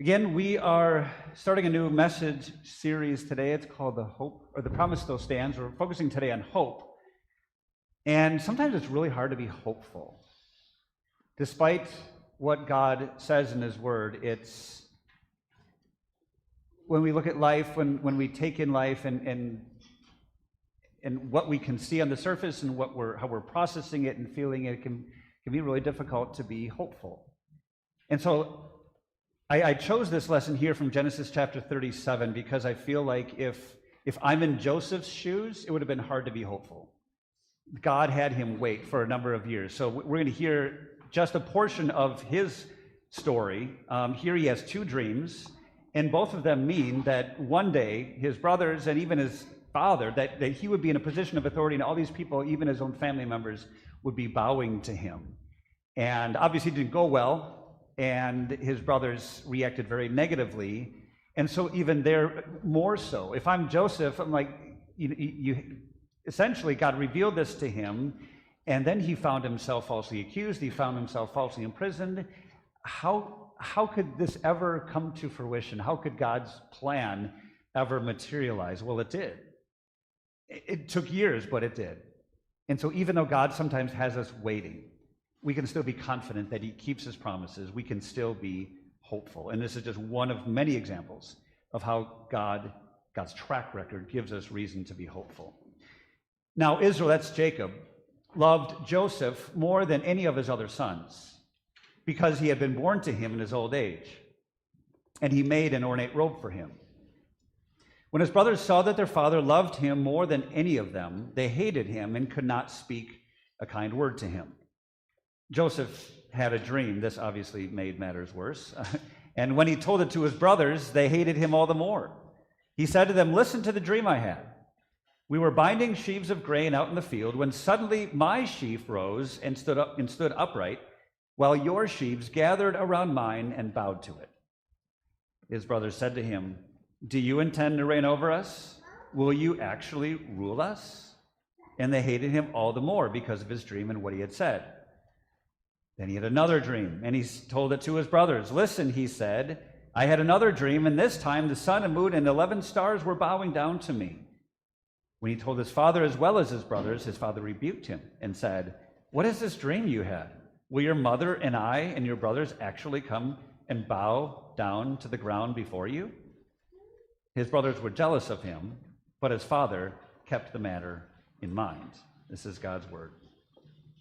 Again, we are starting a new message series today. It's called The Hope, or The Promise Still Stands. We're focusing today on hope. And sometimes it's really hard to be hopeful. Despite what God says in His Word, it's when we look at life, when we take in life and what we can see on the surface and how we're processing it and feeling it, can be really difficult to be hopeful. And so I chose this lesson here from Genesis chapter 37 because I feel like if I'm in Joseph's shoes, it would have been hard to be hopeful. God had him wait for a number of years. So we're going to hear just a portion of his story. Here he has two dreams, and both of them mean that one day his brothers and even his father, that he would be in a position of authority, and all these people, even his own family members, would be bowing to him. And obviously it didn't go well. And his brothers reacted very negatively. And so even there, more so. If I'm Joseph, I'm like, essentially God revealed this to him, and then he found himself falsely accused. He found himself falsely imprisoned. How could this ever come to fruition? How could God's plan ever materialize? Well, it did. It took years, but it did. And so even though God sometimes has us waiting, we can still be confident that He keeps His promises. We can still be hopeful. And this is just one of many examples of how God's track record gives us reason to be hopeful. Now, Israel, that's Jacob, loved Joseph more than any of his other sons because he had been born to him in his old age, and he made an ornate robe for him. When his brothers saw that their father loved him more than any of them, they hated him and could not speak a kind word to him. Joseph had a dream. This obviously made matters worse. And when he told it to his brothers, they hated him all the more. He said to them, "Listen to the dream I had. We were binding sheaves of grain out in the field when suddenly my sheaf rose and stood upright, while your sheaves gathered around mine and bowed to it." His brothers said to him, "Do you intend to reign over us? Will you actually rule us?" And they hated him all the more because of his dream and what he had said. Then he had another dream, and he told it to his brothers. "Listen," he said, "I had another dream, and this time the sun and moon and 11 stars were bowing down to me." When he told his father as well as his brothers, his father rebuked him and said, "What is this dream you had? Will your mother and I and your brothers actually come and bow down to the ground before you?" His brothers were jealous of him, but his father kept the matter in mind. This is God's word.